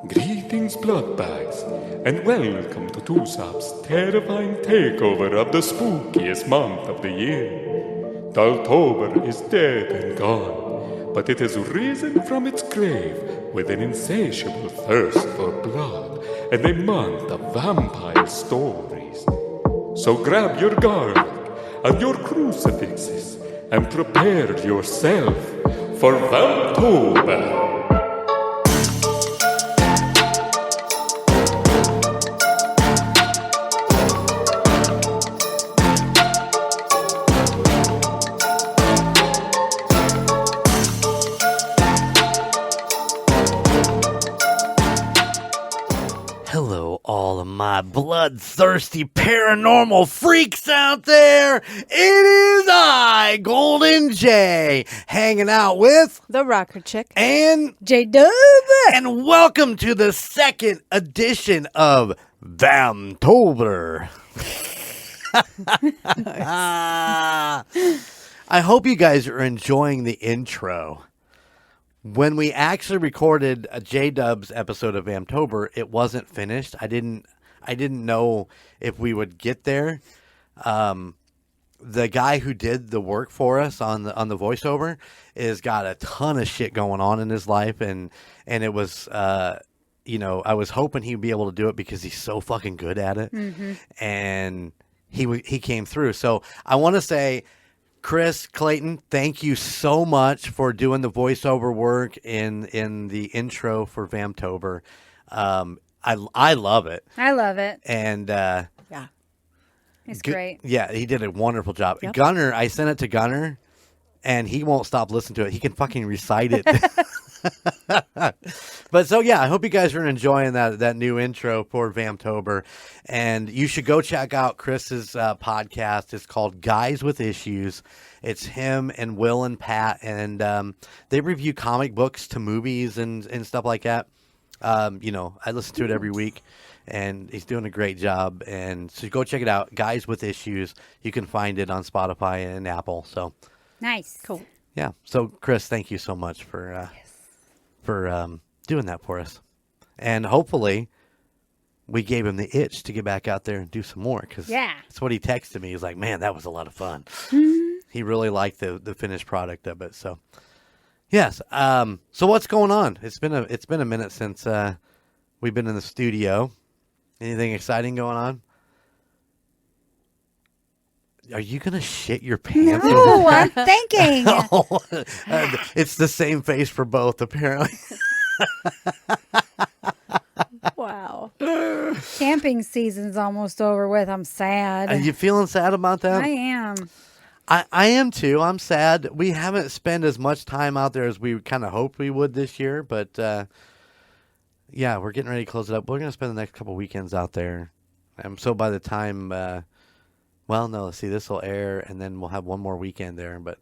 Greetings, bloodbags, and welcome to Tusap's terrifying takeover of the spookiest month of the year. October is dead and gone, but it has risen from its grave with an insatiable thirst for blood and a month of vampire stories. So grab your garlic and your crucifixes and prepare yourself for Vamptober. Hello, all of my bloodthirsty paranormal freaks out there. It is I, Golden Jay, hanging out with The Rocker Chick. and J-Dub. and welcome to the second edition of Vamptober. I hope you guys are enjoying the intro. When we actually recorded a J-Dub's episode of Vamptober, it wasn't finished. I didn't know if we would get there. The guy who did the work for us on the voiceover has got a ton of shit going on in his life, and it was I was hoping he'd be able to do it because he's so fucking good at it, and he came through. So I want to say, Chris Clayton, thank you so much for doing the voiceover work in the intro for Vamptober. I love it. I love it. And It's great. Yeah, he did a wonderful job. Yep. Gunner, I sent it to Gunner, and he won't stop listening to it. He can fucking recite it. But so yeah, I hope you guys are enjoying that new intro for Vamptober, and you should go check out Chris's podcast. It's called Guys with Issues. It's him and Will and Pat, and they review comic books to movies and stuff like that. I listen to it every week, and he's doing a great job. And so go check it out, Guys with Issues. You can find it on Spotify and Apple. So Nice. Cool. yeah. So Chris, thank you so much for doing that for us, and hopefully we gave him the itch to get back out there and do some more, because that's what he texted me. He's like, man, that was a lot of fun. He really liked the finished product of it. So yes. So what's going on? It's been a minute since we've been in the studio. Anything exciting going on? Are you gonna shit your pants? No, I'm thinking. It's the same face for both, apparently. Wow. Camping season's almost over with. I'm sad. Are you feeling sad about that? I am. I am too. I'm sad. We haven't spent as much time out there as we kind of hoped we would this year, but yeah, we're getting ready to close it up. We're gonna spend the next couple weekends out there. So by the time, this will air, and then we'll have one more weekend there. But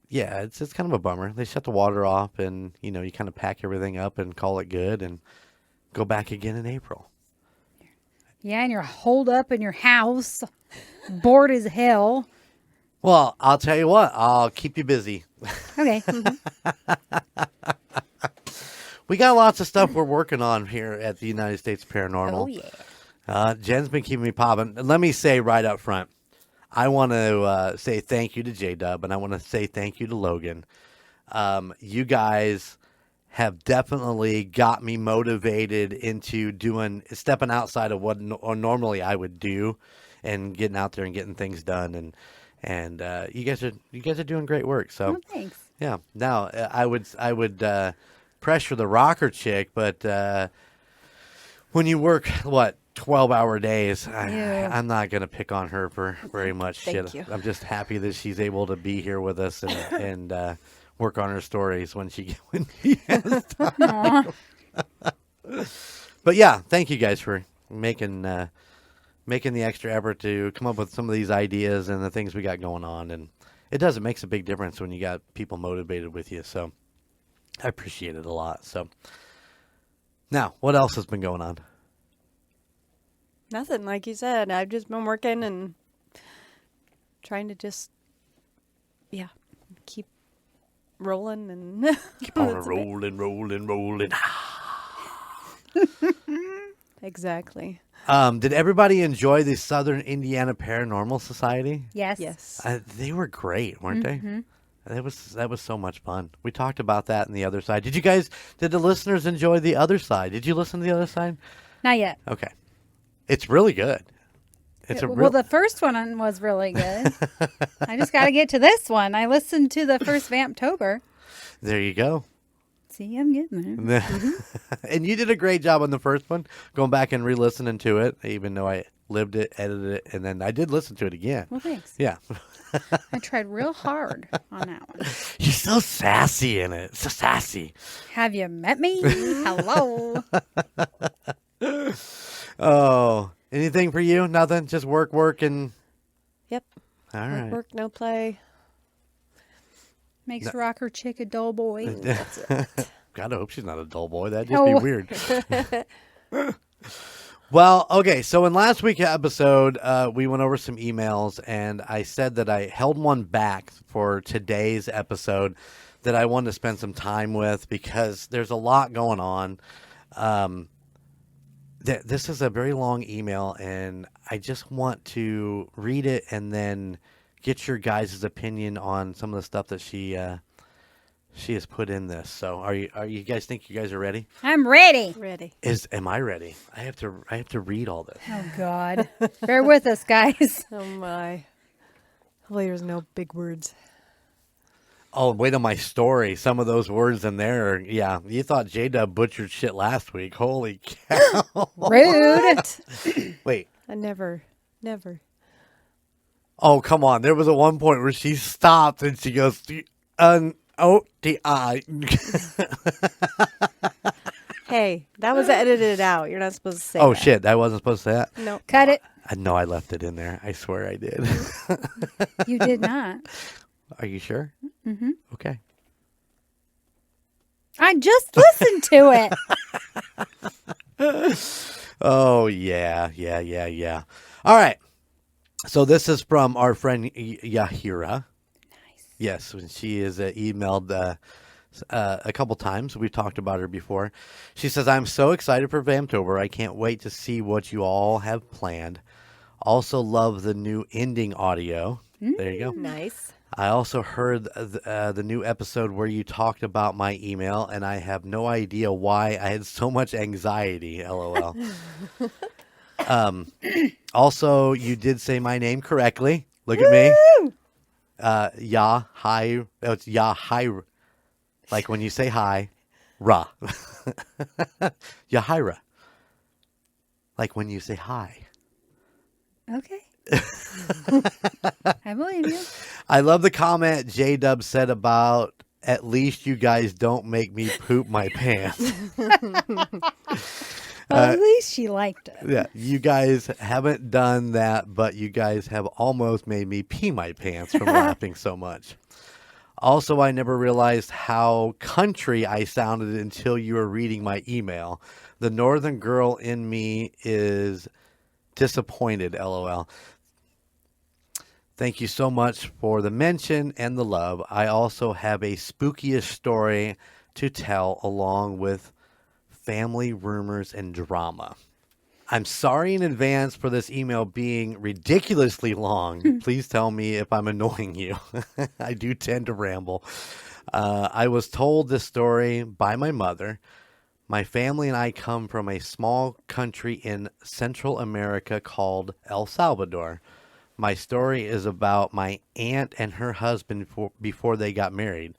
yeah, it's kind of a bummer. They shut the water off, and you kind of pack everything up and call it good, and go back again in April. Yeah, and you're holed up in your house, bored as hell. Well, I'll tell you what. I'll keep you busy. Okay. We got lots of stuff we're working on here at the United States Paranormal. Oh, yeah. Jen's been keeping me popping. Let me say right up front, I want to say thank you to J-Dub, and I want to say thank you to Logan. You guys have definitely got me motivated into stepping outside of what normally I would do, and getting out there and getting things done. And you guys are doing great work. So Oh, thanks. yeah. Now I would pressure the rocker chick, but when you work 12-hour days, I'm not gonna pick on her for very much Thank shit. you. I'm just happy that she's able to be here with us and work on her stories when she has time. But yeah, thank you guys for making the extra effort to come up with some of these ideas and the things we got going on. And it makes a big difference when you got people motivated with you. So I appreciate it a lot. So now, what else has been going on? Nothing, like you said. I've just been working and trying to just, keep rolling and Keep on rolling. Exactly. Did everybody enjoy the Southern Indiana Paranormal Society? Yes. Yes. They were great, weren't they? That was so much fun. We talked about that in the other side. Did the listeners enjoy the other side? Did you listen to the other side? Not yet. Okay. It's really good. It's a Well, the first one was really good. I just got to get to this one. I listened to the first Vamptober. There you go. See, I'm getting there. And you did a great job on the first one, going back and re-listening to it, even though I lived it, edited it, and then I did listen to it again. Well, thanks. Yeah. I tried real hard on that one. You're so sassy in it. So sassy. Have you met me? Hello. Oh, anything for you? Nothing? Just work, and... Yep. All right. Work, no play. Makes rocker chick a dull boy. That's it. God, I hope she's not a dull boy. That'd just be Oh. weird. Well, okay. So in last week's episode, we went over some emails, and I said that I held one back for today's episode that I wanted to spend some time with because there's a lot going on. This is a very long email, and I just want to read it and then get your guys' opinion on some of the stuff that she has put in this. So, are you guys think you guys are ready? I'm ready. Ready. Am I ready? I have to read all this. Oh, God. Bear with us, guys. Oh, my. Hopefully there's no big words. Oh, wait on my story. Some of those words in there. Yeah, you thought J-Dub butchered shit last week. Holy cow. Rude. Wait. I never. Oh, come on. There was at one point where she stopped and she goes, O-T-I. Hey, that was edited out. You're not supposed to say Oh, that. shit. I wasn't supposed to say that? No. Cut it. No, I left it in there. I swear I did. You did not. Are you sure? Mm-hmm. Okay. I just listened to it. Oh, yeah. All right. So this is from our friend Yahira. Nice. Yes, she is emailed a couple times. We've talked about her before. She says, I'm so excited for Vamptober. I can't wait to see what you all have planned. Also love the new ending audio. There you go. Nice. I also heard the new episode where you talked about my email, and I have no idea why I had so much anxiety, LOL. Also, you did say my name correctly. Look at me. Hi. It's hi. Like when you say hi, ra. Yahira. Like when you say hi. Okay. I believe you. I love the comment J-Dub said about, at least you guys don't make me poop my pants. Well, at least she liked it. Yeah, you guys haven't done that, but you guys have almost made me pee my pants from laughing so much. Also, I never realized how country I sounded until you were reading my email. The northern girl in me is disappointed, LOL. Thank you so much for the mention and the love. I also have a spookiest story to tell along with family rumors and drama. I'm sorry in advance for this email being ridiculously long. Please tell me if I'm annoying you. I do tend to ramble. I was told this story by my mother. My family and I come from a small country in Central America called El Salvador. My story is about my aunt and her husband before they got married.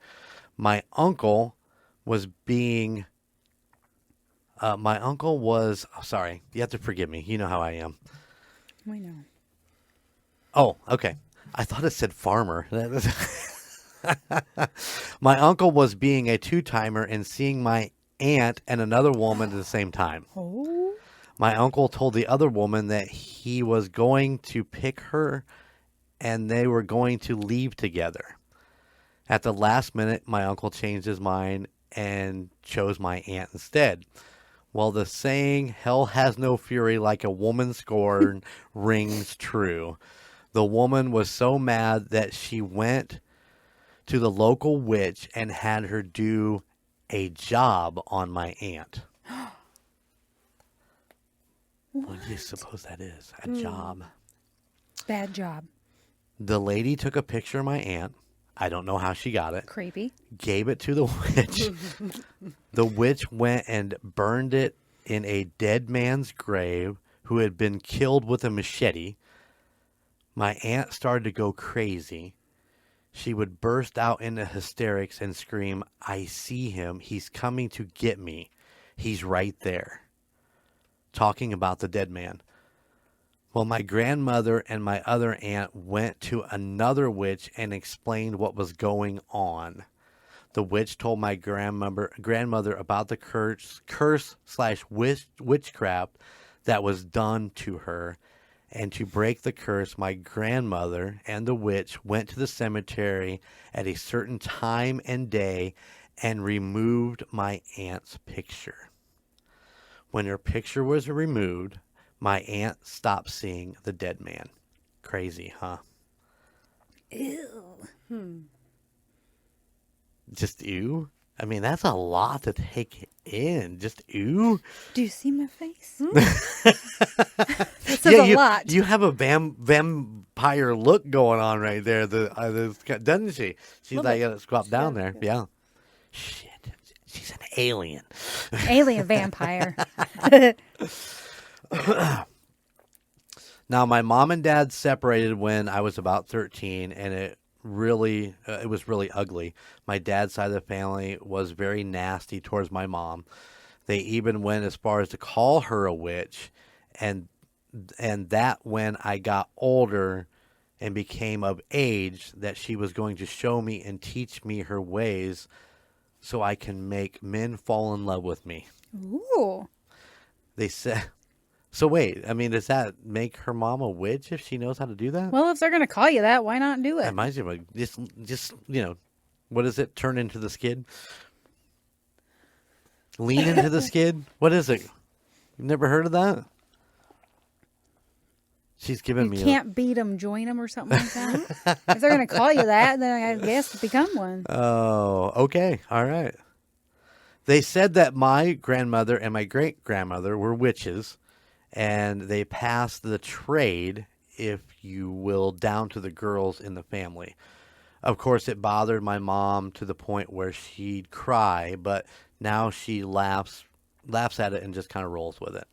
My uncle was sorry, you have to forgive me. You know how I am. We know. Oh, okay. I thought it said farmer. My uncle was being a two-timer and seeing my aunt and another woman at the same time. Oh. My uncle told the other woman that he was going to pick her and they were going to leave together. At the last minute, my uncle changed his mind and chose my aunt instead. Well, the saying, hell has no fury like a woman scorned, rings true. The woman was so mad that she went to the local witch and had her do a job on my aunt. What do you suppose that is? A job. Bad job. The lady took a picture of my aunt. I don't know how she got it. Creepy. Gave it to the witch. The witch went and burned it in a dead man's grave who had been killed with a machete. My aunt started to go crazy. She would burst out into hysterics and scream, "I see him. He's coming to get me. He's right there." Talking about the dead man. Well, my grandmother and my other aunt went to another witch and explained what was going on. The witch told my grandmother about the curse/witchcraft that was done to her. And to break the curse, my grandmother and the witch went to the cemetery at a certain time and day and removed my aunt's picture. When her picture was removed, my aunt stopped seeing the dead man. Crazy, huh? Ew. Just ew? I mean, that's a lot to take in. Just ew? Do you see my face? This is a lot. You have a vampire look going on right there, doesn't she? She's like, let's go up down there. Yeah. Shit. She's an alien. Alien vampire. Now, my mom and dad separated when I was about 13, and it was really ugly. My dad's side of the family was very nasty towards my mom. They even went as far as to call her a witch, and that when I got older and became of age, that she was going to show me and teach me her ways so I can make men fall in love with me. Ooh. They said... So wait, I mean, does that make her mom a witch if she knows how to do that? Well, if they're going to call you that, why not do it? That reminds me of just what is it? Turn into the skid? Lean into the skid? What is it? You've never heard of that? She's giving me. You can't beat them, join them, or something like that. If they're going to call you that, then I guess become one. Oh, okay, all right. They said that my grandmother and my great grandmother were witches. And they passed the trade, if you will, down to the girls in the family. Of course, it bothered my mom to the point where she'd cry, but now she laughs at it and just kind of rolls with it.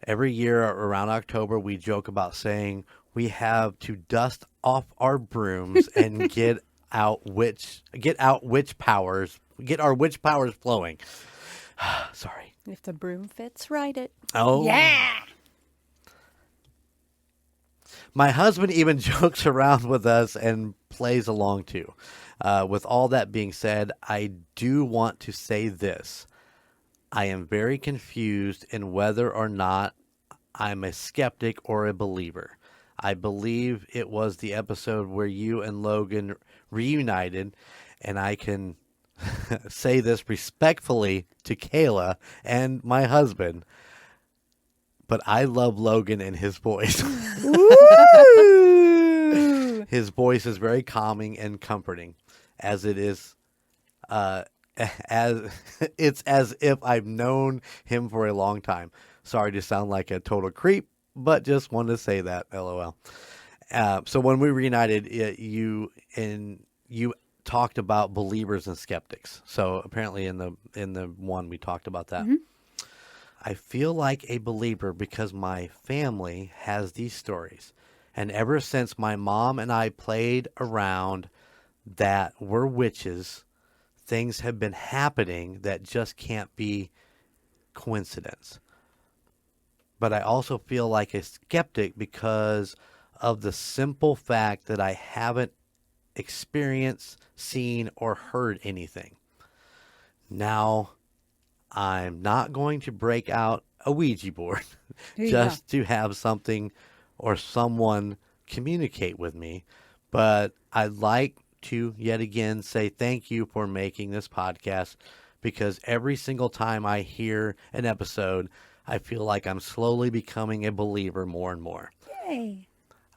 Every year around October, we joke about saying we have to dust off our brooms and get our witch powers flowing. Sorry. If the broom fits, ride it. Oh. Yeah. My husband even jokes around with us and plays along too. With all that being said, I do want to say this. I am very confused in whether or not I'm a skeptic or a believer. I believe it was the episode where you and Logan reunited, and I can say this respectfully to Kayla and my husband, but I love Logan and his voice. His voice is very calming and comforting, as it is, it's as if I've known him for a long time. Sorry to sound like a total creep, but just wanted to say that. LOL. So when we reunited, you talked about believers and skeptics. So apparently in the one we talked about that. Mm-hmm. I feel like a believer because my family has these stories. And ever since my mom and I played around that we're witches, things have been happening that just can't be coincidence. But I also feel like a skeptic because of the simple fact that I haven't experienced, seen, or heard anything. Now, I'm not going to break out a Ouija board just to have something or someone communicate with me, but I'd like to yet again say thank you for making this podcast, because every single time I hear an episode, I feel like I'm slowly becoming a believer more and more. Yay.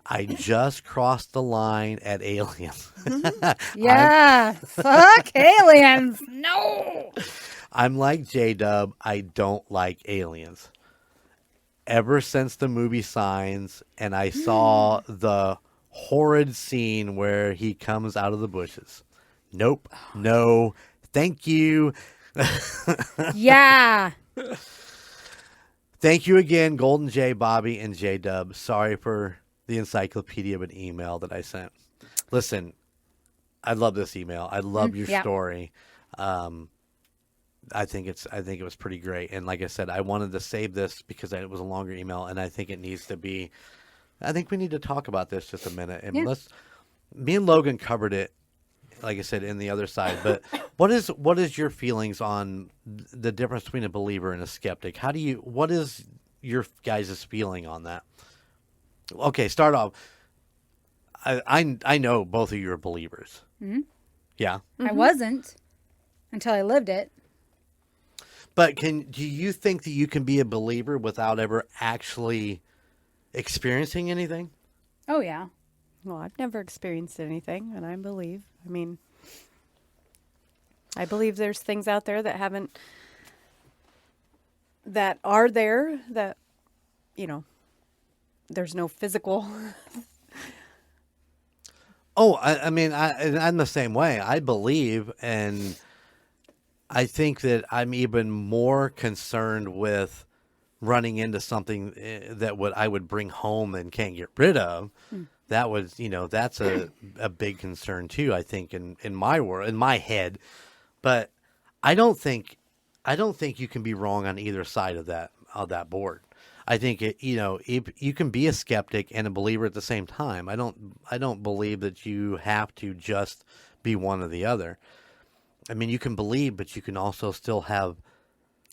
I just crossed the line at aliens. Yeah. Fuck aliens. No. I'm like J-Dub. I don't like aliens. Ever since the movie Signs, and I saw the horrid scene where he comes out of the bushes. Nope. No. Thank you. Yeah. Thank you again, Golden J, Bobby, and J-Dub. Sorry for the encyclopedia of an email that I sent. Listen, I love this email. I love your story. I think it was pretty great. And like I said, I wanted to save this because it was a longer email, and I think it needs to be. I think we need to talk about this just a minute. And me and Logan covered it, like I said, in the other side. But what is your feelings on the difference between a believer and a skeptic? What is your guys' feeling on that? Okay, start off. I know both of you are believers. Mm-hmm. Yeah. I wasn't until I lived it. But do you think that you can be a believer without ever actually experiencing anything? Oh, yeah. Well, I've never experienced anything, and I believe. I mean, I believe there's things out there that are there that, there's no physical. Oh, I mean, I'm the same way. I believe, and I think that I'm even more concerned with running into something that I would bring home and can't get rid of. That was, that's a big concern too, I think, in my world, in my head. But I don't think you can be wrong on either side of that board. I think if you can be a skeptic and a believer at the same time. I don't believe that you have to just be one or the other. I mean, you can believe, but you can also still have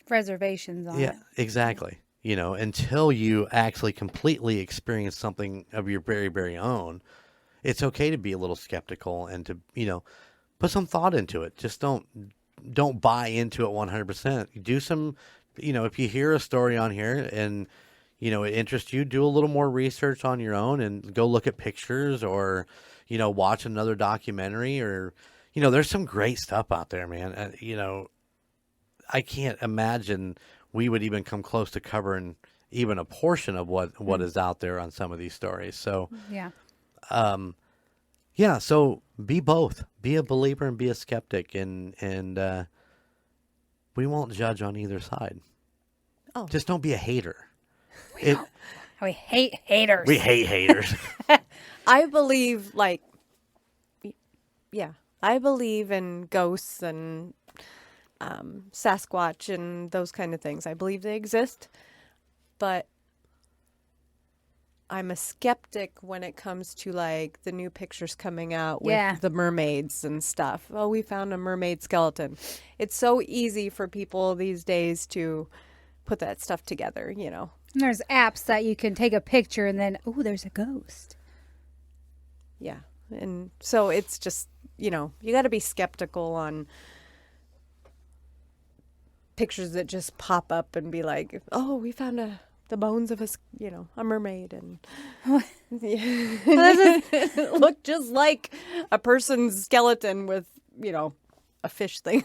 reservations on it. Yeah, exactly. Until you actually completely experience something of your very, very own, it's okay to be a little skeptical and to, put some thought into it. Just don't buy into it 100%. Do some, if you hear a story on here and, it interests you, do a little more research on your own and go look at pictures or, watch another documentary or, there's some great stuff out there, man. I can't imagine we would even come close to covering even a portion of what is out there on some of these stories. So, so be both. Be a believer and be a skeptic, and we won't judge on either side. Oh, just don't be a hater. We hate haters. We hate haters. I believe, I believe in ghosts and Sasquatch and those kind of things. I believe they exist, but I'm a skeptic when it comes to the new pictures coming out with the mermaids and stuff. Oh, we found a mermaid skeleton. It's so easy for people these days to put that stuff together, And there's apps that you can take a picture and then, oh, there's a ghost. Yeah. And so it's just, you got to be skeptical on pictures that just pop up and be like, oh, we found the bones of a mermaid and look just like a person's skeleton with, a fish thing.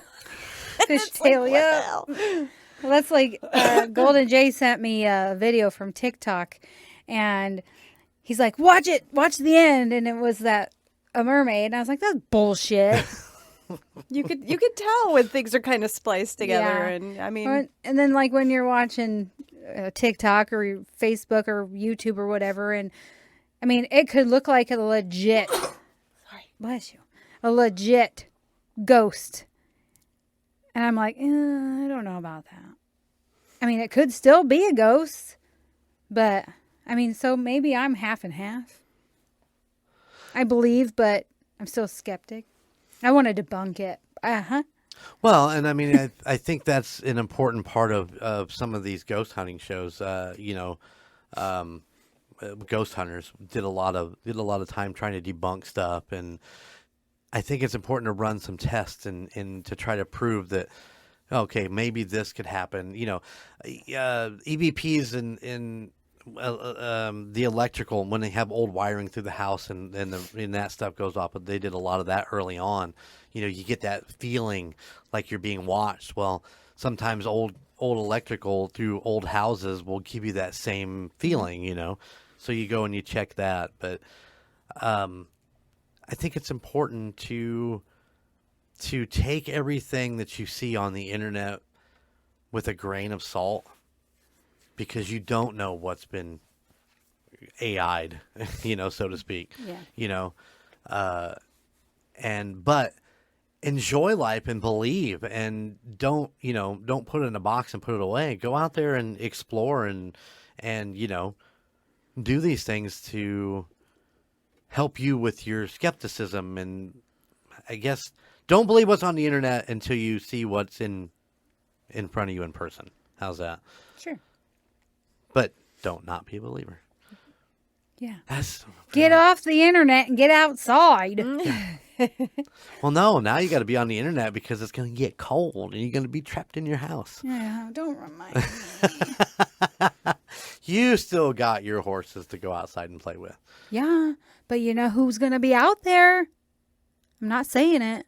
Fish tail, yeah. Well, that's like Golden Jay sent me a video from TikTok and he's like, watch the end. And it was a mermaid. And I was like, that's bullshit. You could tell when things are kind of spliced together, and I mean, and then when you're watching TikTok or Facebook or YouTube or whatever, and I mean, it could look like a legit, bless you, a legit ghost, and I'm like, I don't know about that. I mean, it could still be a ghost, but I mean, so maybe I'm half and half. I believe, but I'm still a skeptic. I want to debunk it. Well, and I mean, I think that's an important part of some of these ghost hunting shows. Ghost hunters did a lot of time trying to debunk stuff, and I think it's important to run some tests and to try to prove that, okay, maybe this could happen. EVPs in the electrical, when they have old wiring through the house and that stuff goes off, but they did a lot of that early on. You get that feeling like you're being watched. Well, sometimes old electrical through old houses will give you that same feeling, So you go and you check that. But I think it's important to take everything that you see on the internet with a grain of salt, because you don't know what's been AI'd, so to speak. Yeah. But enjoy life and believe, and don't put it in a box and put it away. Go out there and explore and do these things to help you with your skepticism. And I guess don't believe what's on the internet until you see what's in front of you in person. How's that? Sure. But don't not be a believer. Yeah. Get off the internet and get outside. Yeah. Well, no, now you got to be on the internet because it's going to get cold and you're going to be trapped in your house. Yeah, don't remind me. You still got your horses to go outside and play with. Yeah, but you know who's going to be out there? I'm not saying it.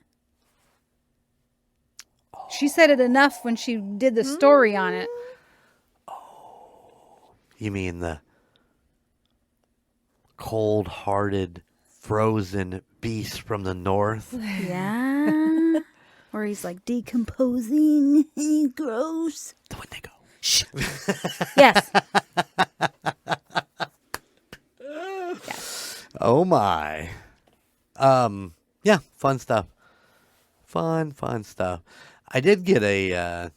She said it enough when she did the story on it. You mean the cold-hearted, frozen beast from the north? Yeah. Or he's like decomposing. Gross. The Wendigo. Shh. Yes. Yes. Oh my. Yeah, fun stuff. Fun stuff. I did get a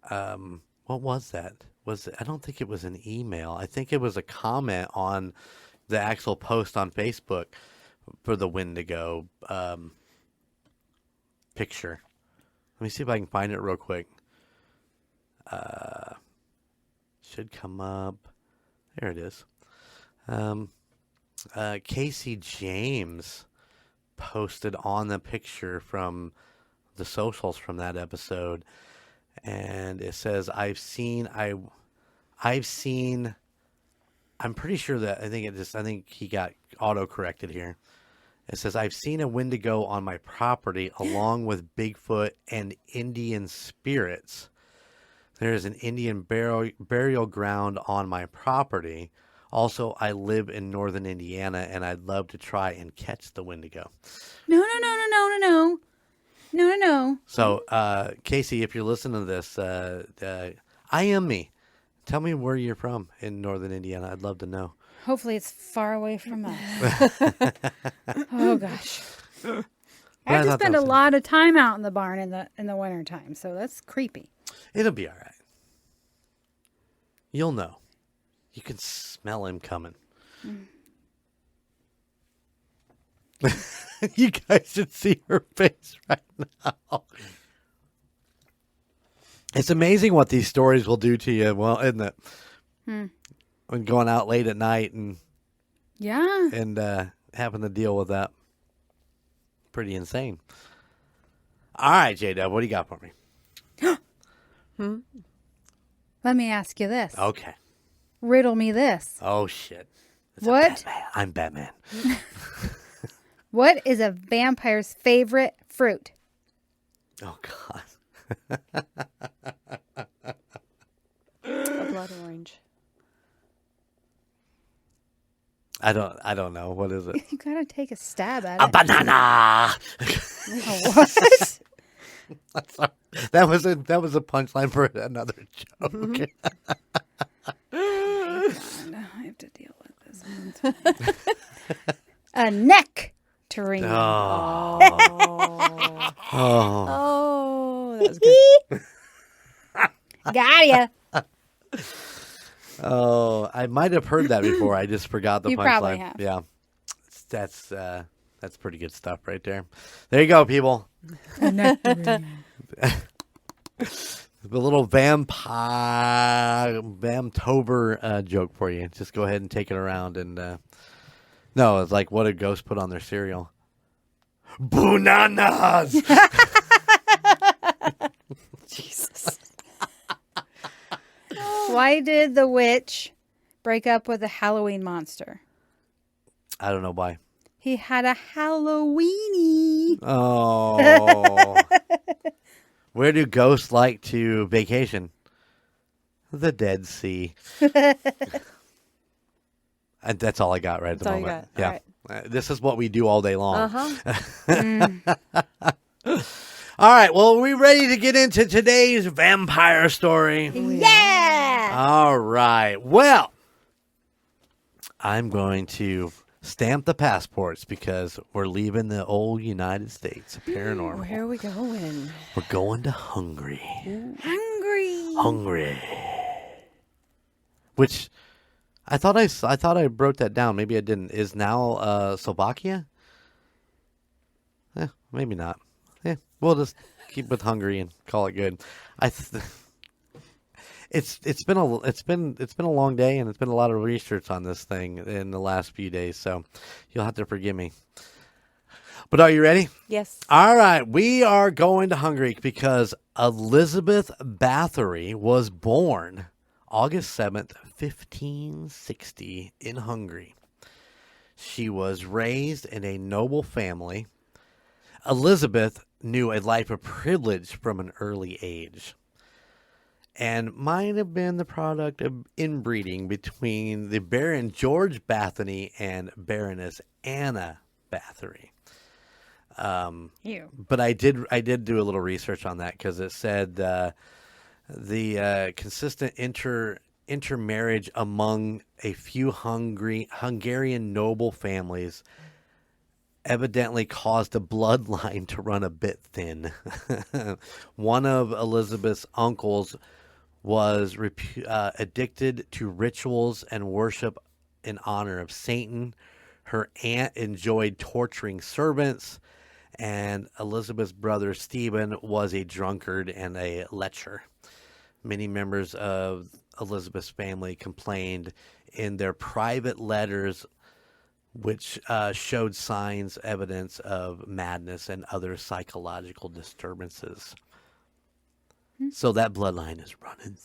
what was that? I don't think it was an email. I think it was a comment on the actual post on Facebook for the Wendigo picture. Let me see if I can find it real quick. Should come up. There it is. Casey James posted on the picture from the socials from that episode, and it says, I've seen, I'm pretty sure that, I think he got auto-corrected here. It says, I've seen a Wendigo on my property along with Bigfoot and Indian spirits. There is an Indian burial ground on my property. Also, I live in northern Indiana, and I'd love to try and catch the Wendigo. No. So, Casey, if you're listening to this, IM me. Tell me where you're from in northern Indiana. I'd love to know. Hopefully it's far away from us. Oh, gosh. I have to spend a lot of time out in the barn in the wintertime, so that's creepy. It'll be all right. You'll know. You can smell him coming. You guys should see her face right now. It's amazing what these stories will do to you. Well, isn't it? When going out late at night and having to deal with that. Pretty insane. All right, J-Dub, what do you got for me? Let me ask you this. Okay. Riddle me this. Oh, shit. What? I'm Batman. What is a vampire's favorite fruit? Oh, God. A blood orange. I don't know. What is it? You gotta take a stab at A it. banana. What? That was a punchline for another joke. I have to deal with this. A nectarine. Oh, Oh, that was good. Got ya. oh! I might have heard that before. I just forgot the punchline. You probably have. Yeah, that's pretty good stuff right there. There you go, people. A nectarine. The little Vamptober joke for you. Just go ahead and take it around. And no, it's like what a ghost put on their cereal. Bananas. Jesus. Why did the witch break up with a Halloween monster? I don't know why. He had a Halloweenie. Oh. Where do ghosts like to vacation? The Dead Sea. And that's all I got right at the That's all you moment. got. Yeah. All right. This is what we do all day long. Uh-huh. All right. Well, are we ready to get into today's vampire story? Yeah. All right. Well, I'm going to stamp the passports because we're leaving the old United States of paranormal. Where are we going? We're going to Hungary. Hungry. Which I thought I wrote that down. Maybe I didn't. Is now Slovakia? Maybe not. We'll just keep with Hungary and call it good. It's been a long day, and it's been a lot of research on this thing in the last few days, so you'll have to forgive me. But are you ready? Yes. All right, we are going to Hungary because Elizabeth Bathory was born August 7th, 1560 in Hungary. She was raised in a noble family. Elizabeth knew a life of privilege from an early age and might have been the product of inbreeding between the Baron George Bathory and Baroness Anna Bathory. But I did do a little research on that because it said the consistent intermarriage among a few Hungarian noble families evidently caused the bloodline to run a bit thin. One of Elizabeth's uncles was addicted to rituals and worship in honor of Satan. Her aunt enjoyed torturing servants, and Elizabeth's brother Esteban was a drunkard and a lecher. Many members of Elizabeth's family complained in their private letters, which showed evidence of madness and other psychological disturbances. So that bloodline is running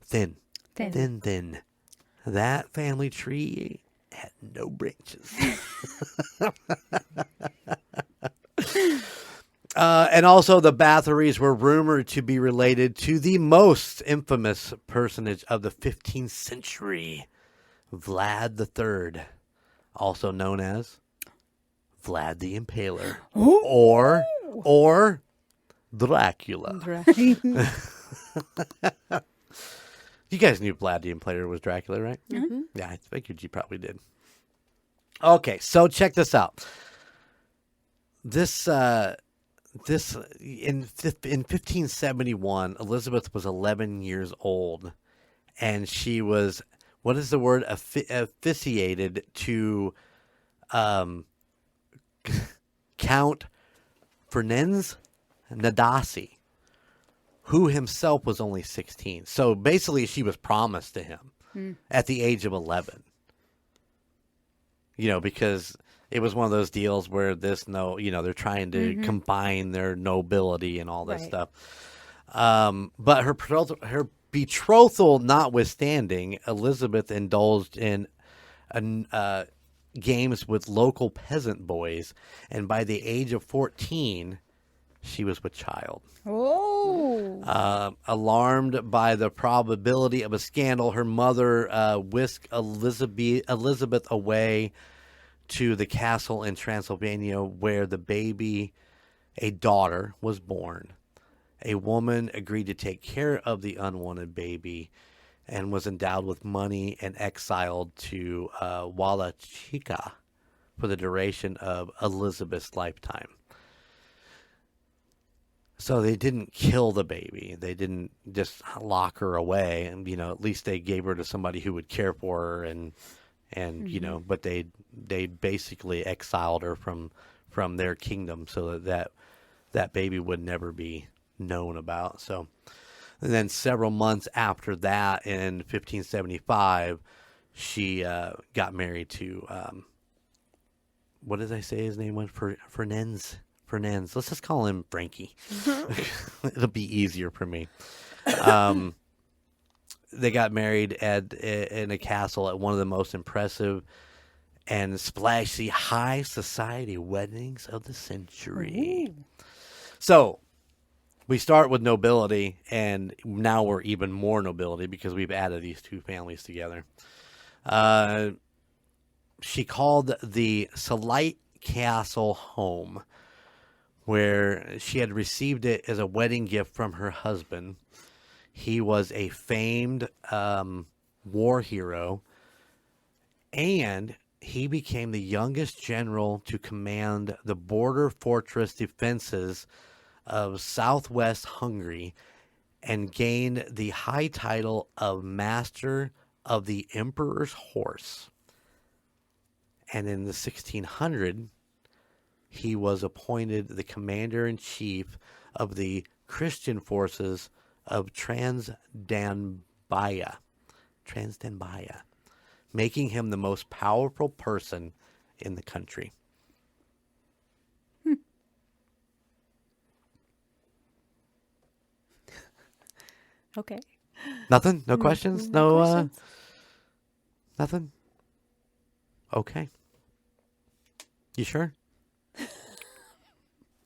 thin. That family tree had no branches. And also the Bathorys were rumored to be related to the most infamous personage of the 15th century, Vlad III, also known as Vlad the Impaler, or Dracula. You guys knew Vlad the Impaler was Dracula, right? Mm-hmm. Yeah, I figured you probably did. Okay, so check this out. This in 1571, Elizabeth was 11 years old, and she was, what is the word, officiated to Count Fernandez Nadasi, who himself was only 16. So basically, she was promised to him at the age of 11. You know, because it was one of those deals where they're trying to combine their nobility and all this stuff. But her betrothal notwithstanding, Elizabeth indulged in games with local peasant boys, and by the age of 14, she was with child. Oh. Alarmed by the probability of a scandal, her mother whisked Elizabeth away to the castle in Transylvania, where the baby, a daughter, was born. A woman agreed to take care of the unwanted baby and was endowed with money and exiled to Wallachia for the duration of Elizabeth's lifetime. So they didn't kill the baby. They didn't just lock her away. And, at least they gave her to somebody who would care for her and but they basically exiled her from their kingdom so that baby would never be known about. So, and then several months after that, in 1575, she got married to what did I say his name was? Fernandez. Let's just call him Frankie. It'll be easier for me. they got married in a castle at one of the most impressive and splashy high society weddings of the century. Ooh. So we start with nobility, and now we're even more nobility because we've added these two families together. She called the Salite Castle home, where she had received it as a wedding gift from her husband. He was a famed war hero, and he became the youngest general to command the border fortress defenses of southwest Hungary and gained the high title of Master of the Emperor's Horse. And in the 1600, he was appointed the commander-in-chief of the Christian forces of Transdanubia, making him the most powerful person in the country. Okay. Nothing? No questions? No questions. Nothing? Okay. You sure?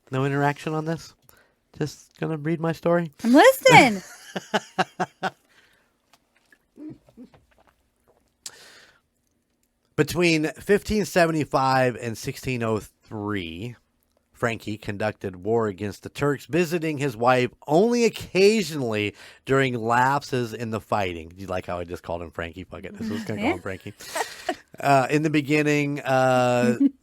No interaction on this? Just gonna read my story? I'm listening. Between 1575 and 1603, Frankie conducted war against the Turks, visiting his wife only occasionally during lapses in the fighting. You like how I just called him Frankie? Fuck it. This was going to call him Frankie. In the beginning,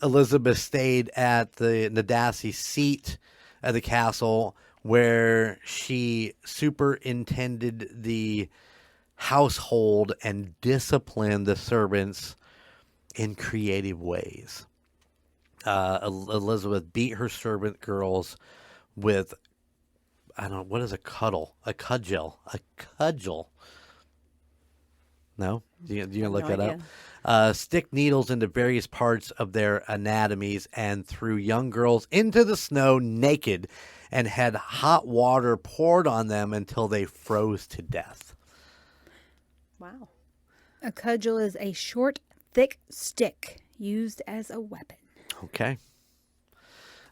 Elizabeth stayed at the Nadasi seat at the castle, where she superintended the household and disciplined the servants in creative ways. Elizabeth beat her servant girls with, I don't know, what is a cudgel? A cudgel. No? You gonna look that up? Stick needles into various parts of their anatomies and threw young girls into the snow naked and had hot water poured on them until they froze to death. Wow. A cudgel is a short, thick stick used as a weapon. Okay.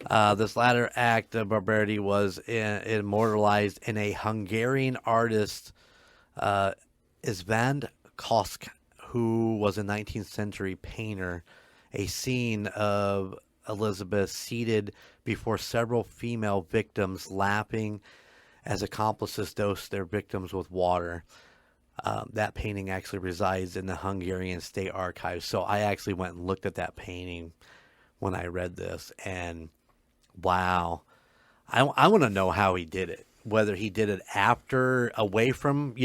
This latter act of barbarity was immortalized in a Hungarian artist, István Kosk, who was a 19th century painter. A scene of Elizabeth seated before several female victims, lapping as accomplices dosed their victims with water. That painting actually resides in the Hungarian State Archives. So I actually went and looked at that painting when I read this, and wow, I want to know how he did it. Whether he did it after, away from,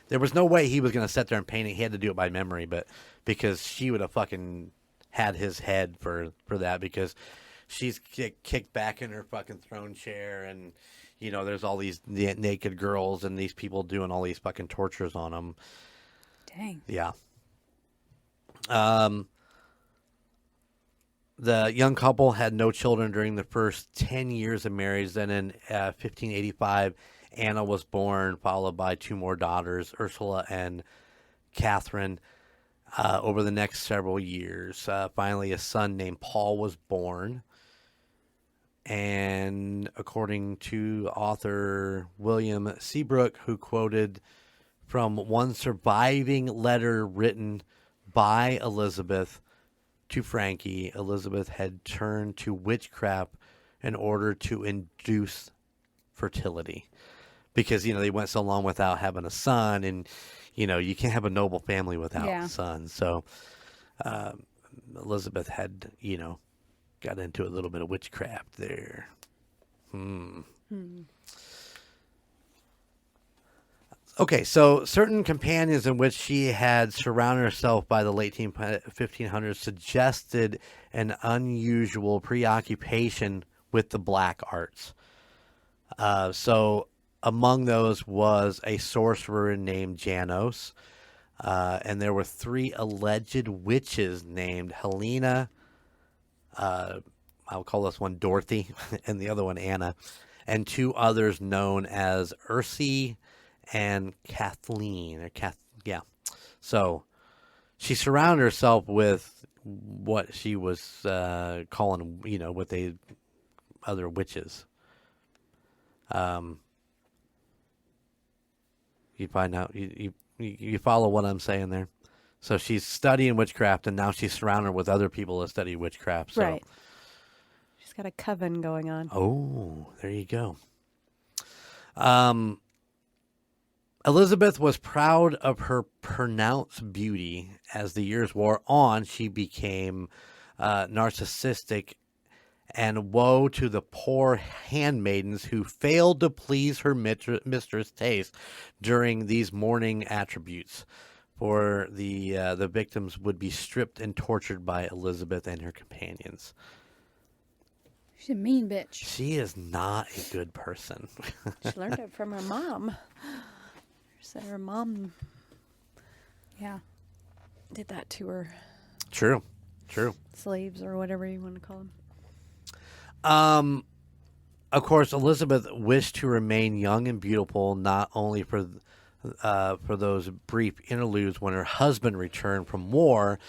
there was no way he was going to sit there and paint it. He had to do it by memory, but because she would have fucking had his head for that, because she's kicked back in her fucking throne chair, and there's all these naked girls and these people doing all these fucking tortures on them. Dang. Yeah. The young couple had no children during the first 10 years of marriage. Then in 1585, Anna was born, followed by two more daughters, Ursula and Catherine, over the next several years. Finally, a son named Paul was born. And according to author William Seabrook, who quoted from one surviving letter written by Elizabeth to Frankie, Elizabeth had turned to witchcraft in order to induce fertility. Because, they went so long without having a son, and, you can't have a noble family without a son. So Elizabeth had, got into a little bit of witchcraft there. Okay, so certain companions in which she had surrounded herself by the late 1500s suggested an unusual preoccupation with the black arts. So among those was a sorcerer named Janos, and there were three alleged witches named Helena, I'll call this one Dorothy, and the other one Anna, and two others known as Ursi and Kathleen. So she surrounded herself with what she was calling, what they other witches. You find out you follow what I'm saying there. So she's studying witchcraft, and now she's surrounded with other people that study witchcraft. So. Right. She's got a coven going on. Oh, there you go. Elizabeth was proud of her pronounced beauty. As the years wore on, she became narcissistic, and woe to the poor handmaidens who failed to please her mistress' taste during these mourning attributes. For the victims would be stripped and tortured by Elizabeth and her companions. She's a mean bitch. She is not a good person. She learned it from her mom. She said her mom did that to her. True. Slaves or whatever you want to call them. Of course, Elizabeth wished to remain young and beautiful, not only for those brief interludes when her husband returned from war,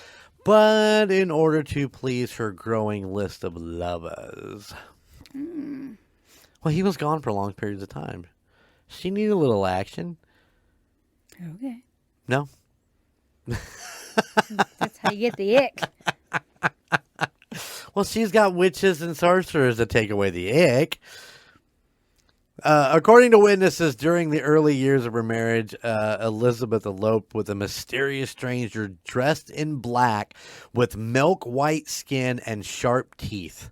but in order to please her growing list of lovers. Well, he was gone for long periods of time. She needed a little action. Okay. No? That's how you get the ick. Well, she's got witches and sorcerers to take away the ick. According to witnesses, during the early years of her marriage, Elizabeth eloped with a mysterious stranger dressed in black with milk white skin and sharp teeth.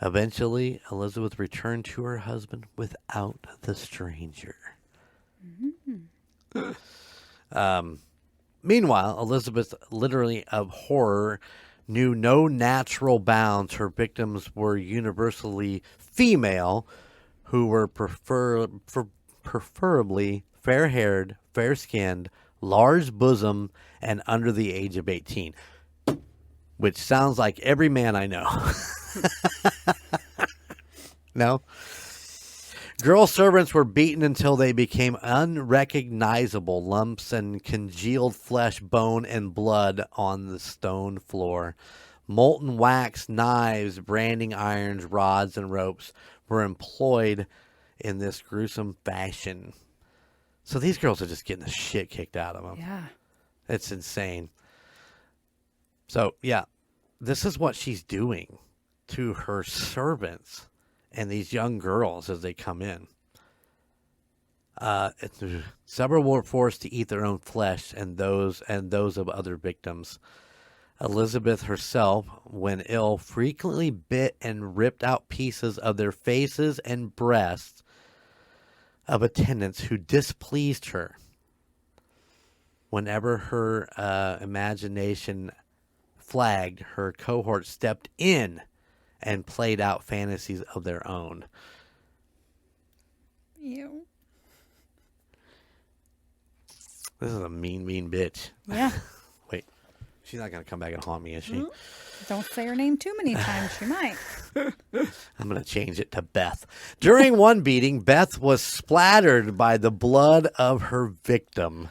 Eventually, Elizabeth returned to her husband without the stranger. Meanwhile, Elizabeth, literally of horror, knew no natural bounds. Her victims were universally female, who were preferably fair-haired, fair-skinned, large bosom, and under the age of 18. Which sounds like every man I know. No? Girl servants were beaten until they became unrecognizable lumps and congealed flesh, bone, and blood on the stone floor. Molten wax, knives, branding irons, rods, and ropes were employed in this gruesome fashion. So these girls are just getting the shit kicked out of them. Yeah. It's insane. So, yeah, this is what she's doing to her servants and these young girls as they come in. Several were forced to eat their own flesh and those of other victims. Elizabeth herself, when ill, frequently bit and ripped out pieces of their faces and breasts of attendants who displeased her. Whenever her imagination flagged, her cohort stepped in and played out fantasies of their own. Ew. This is a mean bitch. Yeah. Wait, she's not going to come back and haunt me, is she? Don't say her name too many times. She might. I'm going to change it to Beth. During one beating, Beth was splattered by the blood of her victim.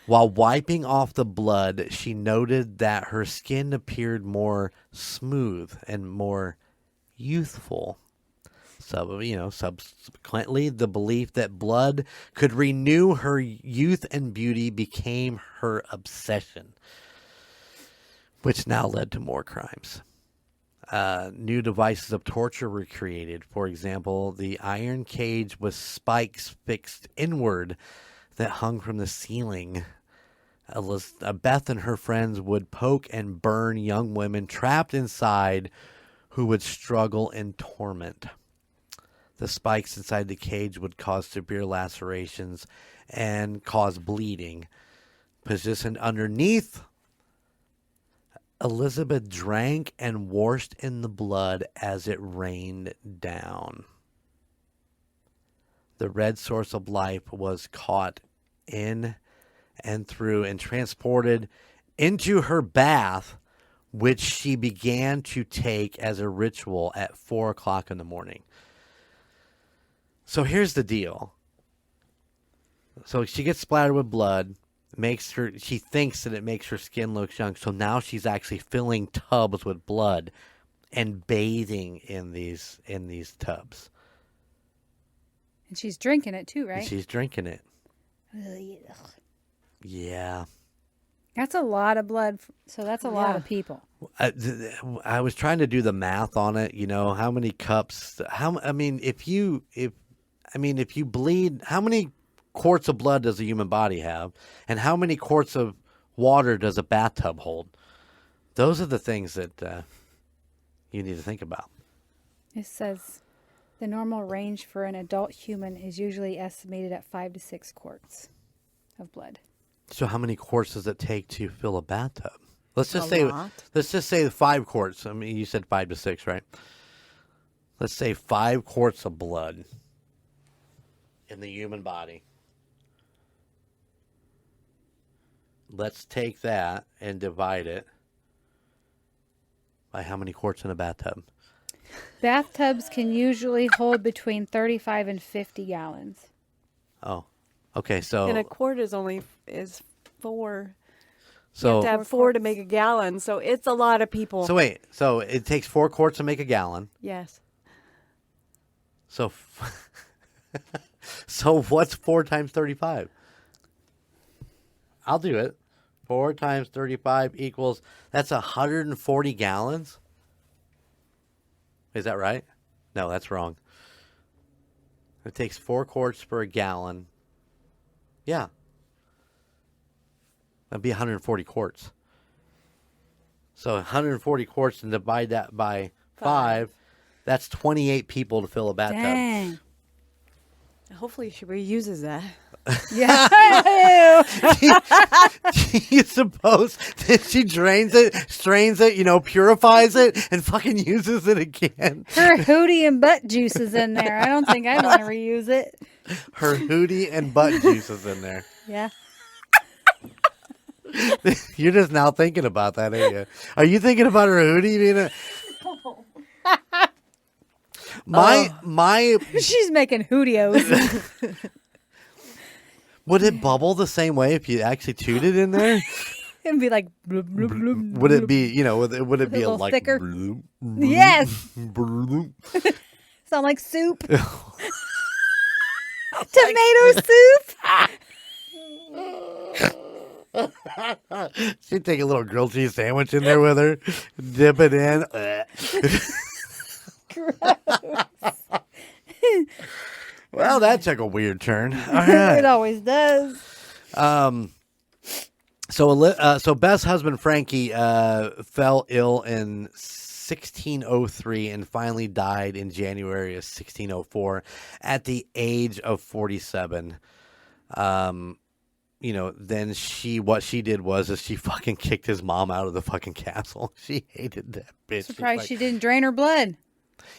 While wiping off the blood, she noted that her skin appeared more smooth and more youthful. Subsequently, the belief that blood could renew her youth and beauty became her obsession, which now led to more crimes. New devices of torture were created. For example, the iron cage with spikes fixed inward that hung from the ceiling. Beth and her friends would poke and burn young women trapped inside who would struggle in torment. The spikes inside the cage would cause severe lacerations and cause bleeding. Positioned underneath, Elizabeth drank and washed in the blood as it rained down. The red source of life was caught in and through and transported into her bath, which she began to take as a ritual at 4 o'clock in the morning. So here's the deal. So she gets splattered with blood. She thinks that it makes her skin look young. So now she's actually filling tubs with blood and bathing in these tubs. And she's drinking it too, right? And she's drinking it. Yeah. That's a lot of blood. So that's a lot of people. I was trying to do the math on it. You know, how many cups? If you bleed, how many quarts of blood does a human body have, and how many quarts of water does a bathtub hold? Those are the things that you need to think about. It says the normal range for an adult human is usually estimated at 5 to 6 quarts of blood. So how many quarts does it take to fill a bathtub? Let's just say 5 quarts. I mean, you said 5 to 6, right? Let's say 5 quarts of blood in the human body. Let's take that and divide it by how many quarts in a bathtub. Bathtubs can usually hold between 35 and 50 gallons. Oh, okay. So and a quart is 4. So you have to have 4 to make a gallon. So it's a lot of people. So wait. So it takes 4 quarts to make a gallon. Yes. So, so what's 4 times 35? I'll do it. 4 times 35 equals, that's 140 gallons? Is that right? No, that's wrong. It takes 4 quarts per gallon. Yeah. That'd be 140 quarts. So 140 quarts and divide that by 5. That's 28 people to fill a bathtub. Dang. Hopefully she reuses that. Yeah. Do you suppose that she drains it, strains it, purifies it, and fucking uses it again? Her hootie and butt juice is in there. I don't think I'd want to reuse it. Her hootie and butt juice is in there. Yeah. You're just now thinking about that, ain't you? Are you thinking about her hootie being a... She's making hoodios. Would it bubble the same way if you actually tooted in there? It'd be like bloop, bloop, bloop, would it be, would it be little like thicker? Bloop, Yes. bloop. Sound like soup. Tomato soup. She'd take a little grilled cheese sandwich in there with her, dip it in. Well, that took a weird turn. All right. It always does. So Beth's husband Frankie fell ill in 1603 and finally died in January of 1604 at the age of 47. Then what she did was she fucking kicked his mom out of the fucking castle. She hated that bitch. Surprised she didn't drain her blood.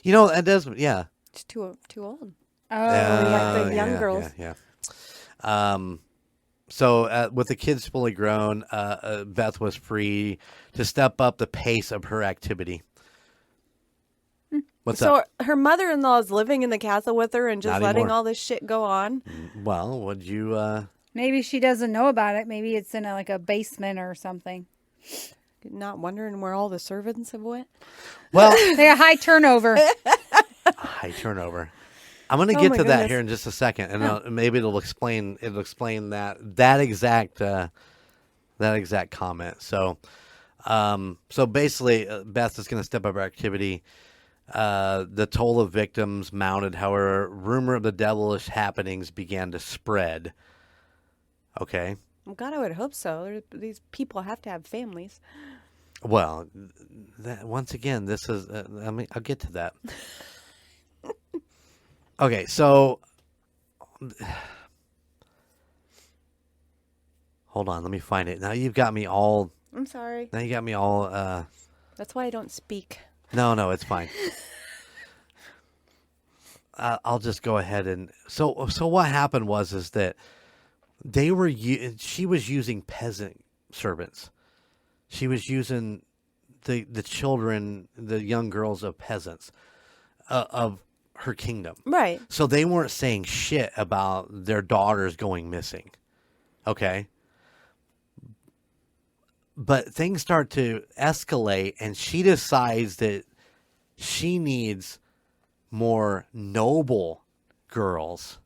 It does. Yeah. It's too old. Oh, like the young girls. Yeah. So with the kids fully grown, Beth was free to step up the pace of her activity. What's up? So her mother-in-law is living in the castle with her and just Not letting anymore. all this shit go on. Well, would you... maybe she doesn't know about it. Maybe it's in a basement or something. Not wondering where all the servants have went. Well, They got high turnover. high turnover. I'm going to Oh get my to that goodness. here in just a second, and maybe it'll explain that exact comment. So, basically, Beth is going to step up her activity. The toll of victims mounted. However, rumor of the devilish happenings began to spread. Okay. Well, God, I would hope so. These people have to have families. Well, once again, this is. I'll get to that. Okay, so hold on, let me find it. Now you've got me all. I'm sorry. Now you got me all. That's why I don't speak. No, it's fine. I'll just go ahead and so what happened was that she was using peasant servants. She was using the children, the young girls of peasants, of her kingdom. Right. So they weren't saying shit about their daughters going missing. Okay. But things start to escalate, and she decides that she needs more noble girls.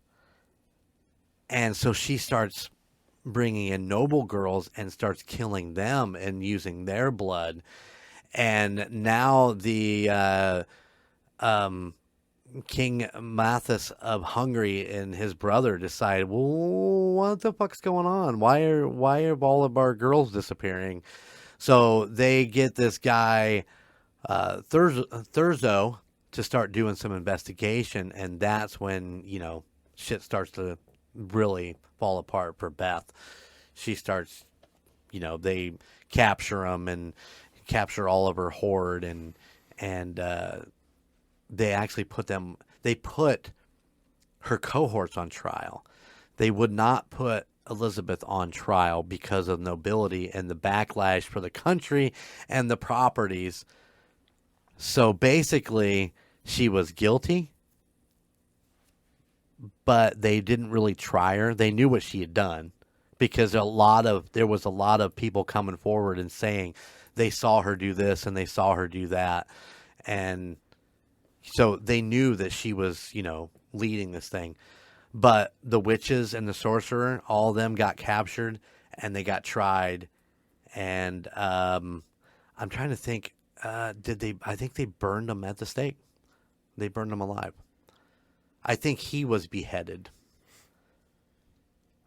And so she starts bringing in noble girls and starts killing them and using their blood. And now the King Mathis of Hungary and his brother decide, well, what the fuck's going on? Why are all of our girls disappearing? So they get this guy, Thurzo, to start doing some investigation, and that's when, shit starts to really fall apart for Beth. She starts, they capture him and capture all of her horde, and they actually put her cohorts on trial. They would not put Elizabeth on trial because of nobility and the backlash for the country and the properties. So basically, she was guilty, but they didn't really try her. They knew what she had done because there was a lot of people coming forward and saying they saw her do this and they saw her do that. And so they knew that she was, leading this thing. But the witches and the sorcerer, all of them got captured and they got tried. And I'm trying to think, I think they burned them at the stake. They burned him alive. I think he was beheaded.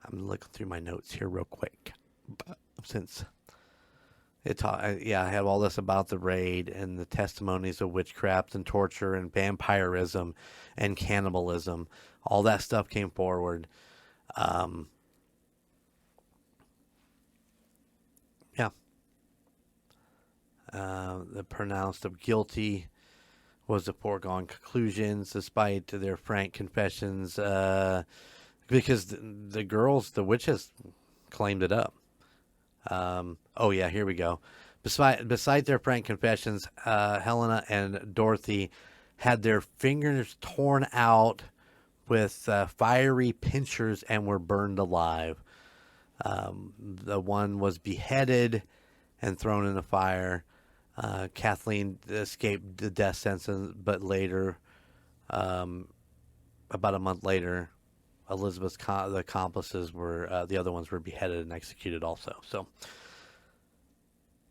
I'm looking through my notes here real quick. Since I have all this about the raid and the testimonies of witchcraft and torture and vampirism and cannibalism. All that stuff came forward. The pronounced of guilty was a foregone conclusions despite their frank confessions, because the witches claimed it up. Here we go. Beside their frank confessions, Helena and Dorothy had their fingers torn out with fiery pincers and were burned alive. The one was beheaded and thrown in the fire. Kathleen escaped the death sentence, but later, about a month later, Elizabeth's the accomplices were the other ones were beheaded and executed also.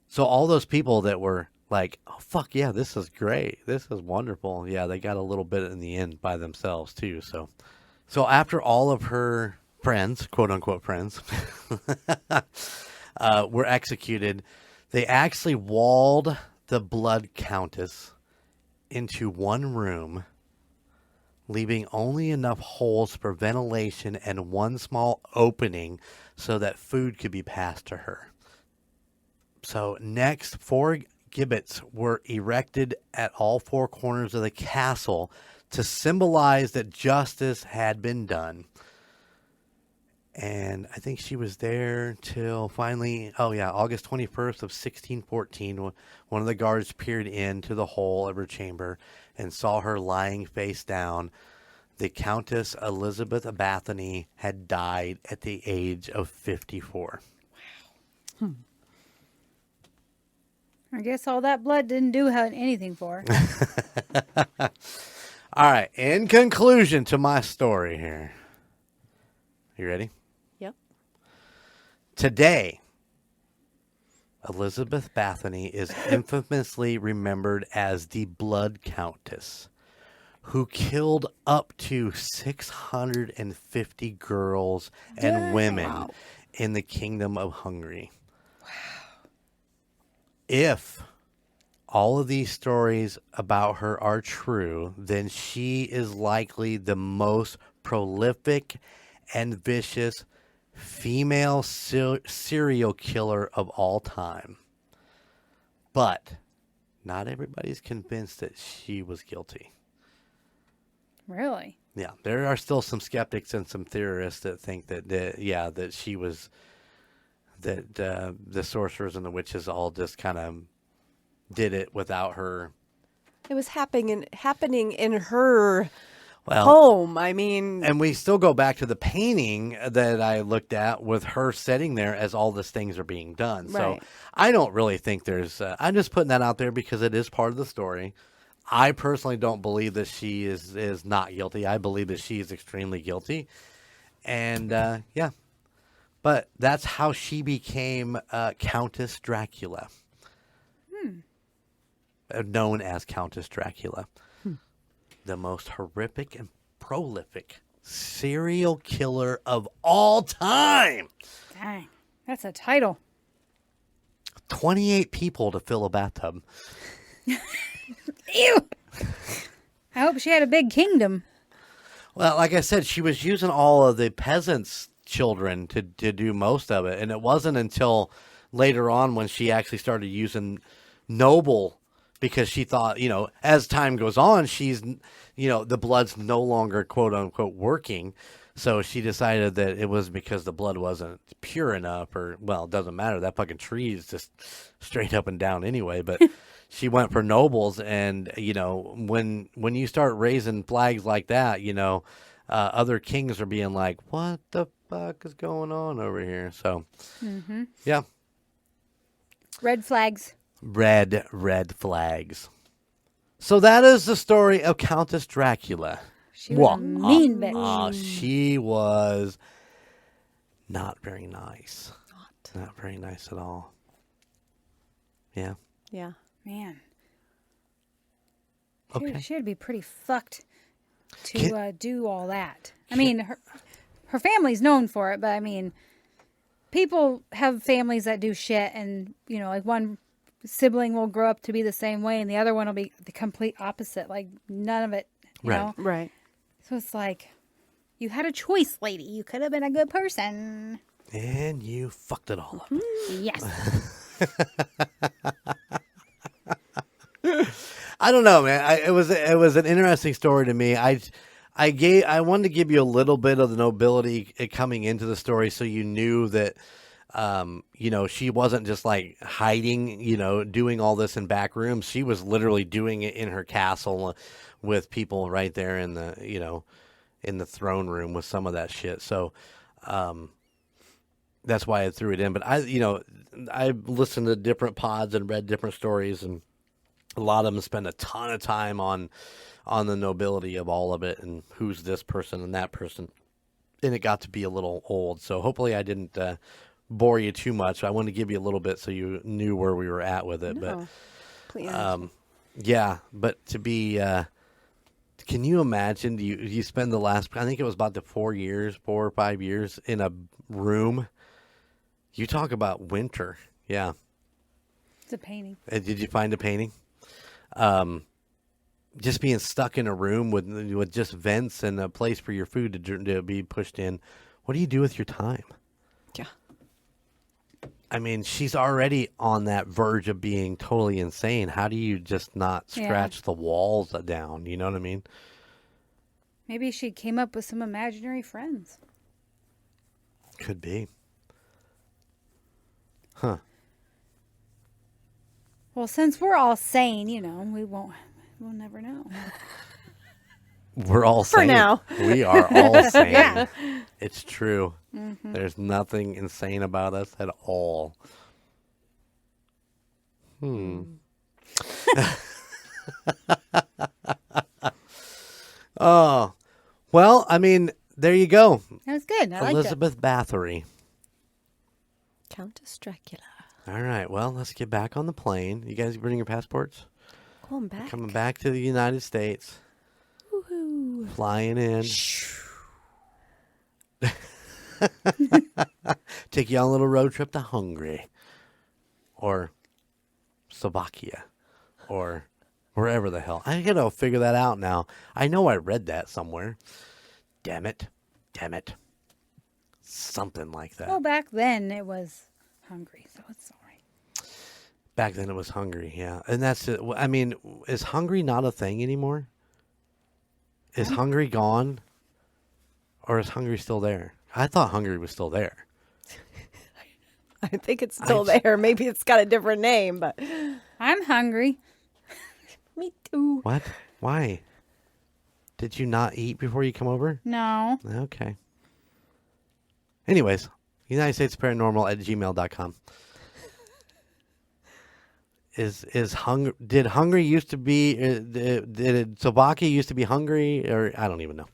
So all those people that were like, oh fuck yeah, this is great, this is wonderful. Yeah, they got a little bit in the end by themselves too. So after all of her friends, quote unquote friends, were executed, they actually walled the Blood Countess into one room, leaving only enough holes for ventilation and one small opening so that food could be passed to her. So next, 4 gibbets were erected at all 4 corners of the castle to symbolize that justice had been done. And I think she was there till finally, August 21st of 1614, one of the guards peered into the hole of her chamber and saw her lying face down. The Countess Elizabeth of Bathory had died at the age of 54. Wow. I guess all that blood didn't do anything for her. All right. In conclusion to my story here. You ready? Yep. Today, Elizabeth Bathory is infamously remembered as the Blood Countess, who killed up to 650 girls and women in the Kingdom of Hungary. Wow. If all of these stories about her are true, then she is likely the most prolific and vicious female serial killer of all time. But not everybody's convinced that she was guilty. Really? Yeah, there are still some skeptics and some theorists that think that she was, that the sorcerers and the witches all just kind of did it without her It was happening in her Well, home. I mean, and we still go back to the painting that I looked at with her sitting there as all these things are being done. Right. So I don't really think there's. I'm just putting that out there because it is part of the story. I personally don't believe that she is not guilty. I believe that she is extremely guilty, and yeah. But that's how she became Countess Dracula, known as Countess Dracula. The most horrific and prolific serial killer of all time. Dang, that's a title. 28 people to fill a bathtub. Ew. I hope she had a big kingdom. Well, like I said, she was using all of the peasants' children to do most of it. And it wasn't until later on when she actually started using noble, because she thought, as time goes on, she's, the blood's no longer quote unquote working. So she decided that it was because the blood wasn't pure enough, or, well, it doesn't matter. That fucking tree is just straight up and down anyway. But she went for nobles. And, when you start raising flags like that, other kings are being like, what the fuck is going on over here? So, yeah. Red flags. Red flags. So that is the story of Countess Dracula. She was a mean bitch. She was not very nice. Not very nice at all. Yeah. Yeah. Man. Okay. She'd be pretty fucked to do all that. I mean, her family's known for it, but I mean, people have families that do shit, and, like one sibling will grow up to be the same way and the other one will be the complete opposite. Like none of it, you know? Right. So it's like, you had a choice, lady. You could have been a good person. And you fucked it all up. Yes. I don't know, man. It was an interesting story to me. I wanted to give you a little bit of the nobility coming into the story, so you knew that she wasn't just like hiding, doing all this in back rooms. She was literally doing it in her castle with people right there in the, in the throne room with some of that shit. So, that's why I threw it in. But I listened to different pods and read different stories, and a lot of them spend a ton of time on the nobility of all of it and who's this person and that person. And it got to be a little old. So hopefully I didn't bore you too much. I wanted to give you a little bit so you knew where we were at with it. No, please. Yeah, but to be, can you imagine you spend the last, I think it was about the 4 or 5 years in a room. You talk about winter. Yeah. It's a painting. Did you find a painting? Just being stuck in a room with just vents and a place for your food to be pushed in. What do you do with your time? Yeah. I mean, she's already on that verge of being totally insane. How do you just not scratch the walls down? You know what I mean? Maybe she came up with some imaginary friends. Could be. Huh. Well, since we're all sane, we'll never know. We're all sane. For now. We are all sane. Yeah. It's true. Mm-hmm. There's nothing insane about us at all. Oh, well, I mean, there you go. That was good. I liked it. Elizabeth Bathory. Countess Dracula. All right, well, let's get back on the plane. You guys bring your passports? Going back. Coming back to the United States. Woohoo. Flying in. Take you on a little road trip to Hungary. Or Slovakia. Or wherever the hell. I gotta figure that out now. I know I read that somewhere. Damn it. Something like that. Well, back then it was Hungary, so it's all right. Back then it was Hungary, yeah. And that's it. I mean, is Hungary not a thing anymore? Is Hungary gone? Or is Hungary still there? I thought Hungary was still there. I think it's still there. Maybe it's got a different name, but I'm hungry. Me too. What? Why? Did you not eat before you come over? No. Okay. Anyways, United States Paranormal at gmail.com. Did hungry used to be, did Sobaki used to be hungry? Or I don't even know.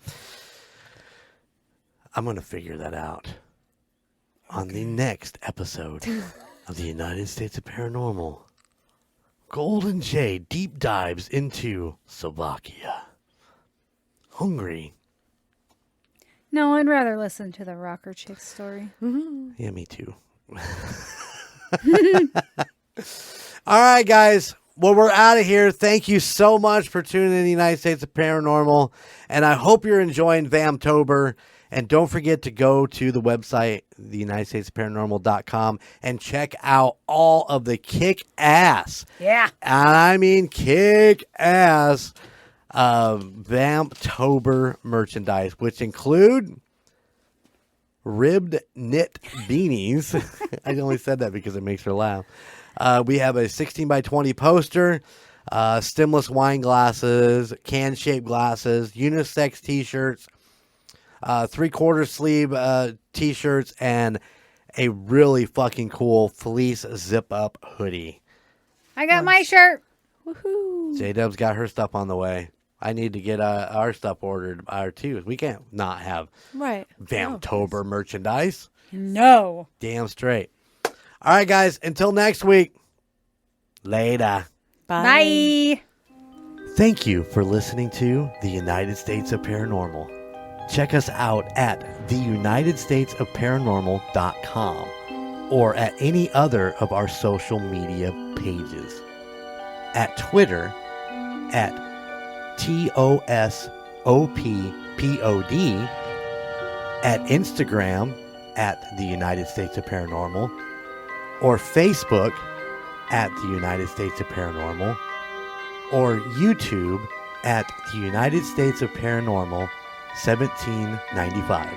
I'm going to figure that out on the next episode of the United States of Paranormal. Golden Jay deep dives into Slovakia. Hungry. No, I'd rather listen to the rocker chick story. Mm-hmm. Yeah, me too. All right, guys. Well, we're out of here. Thank you so much for tuning in to the United States of Paranormal. And I hope you're enjoying Vamptober. And don't forget to go to the website, theunitedstatesparanormal.com, and check out all of the kick-ass, Yeah. and I mean kick-ass, Vamptober merchandise, which include ribbed knit beanies. I only said that because it makes her laugh. We have a 16 by 20 poster, stemless wine glasses, can-shaped glasses, unisex t-shirts, 3/4 sleeve t-shirts, and a really fucking cool fleece zip-up hoodie. I got my shirt. Woohoo. J-Dub's got her stuff on the way. I need to get our stuff ordered too. We can't not have Vamptober merchandise. No. Damn straight. All right, guys. Until next week. Later. Bye. Thank you for listening to the United States of Paranormal. Check us out at theunitedstatesofparanormal.com or at any other of our social media pages. At Twitter at TOSOPPOD, at Instagram at the United States of Paranormal, or Facebook at the United States of Paranormal, or YouTube at the United States of Paranormal 1795.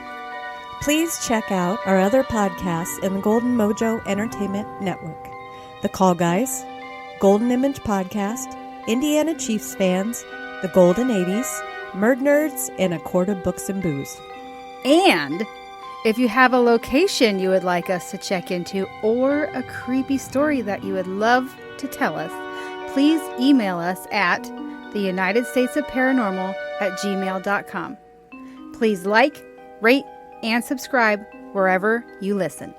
Please check out our other podcasts in the Golden Mojo Entertainment Network. The Call Guys, Golden Image Podcast, Indiana Chiefs Fans, The Golden 80s, Murd Nerds, and A Quart of Books and Booze. And if you have a location you would like us to check into or a creepy story that you would love to tell us, please email us at theunitedstatesofparanormal@gmail.com. Please like, rate, and subscribe wherever you listen.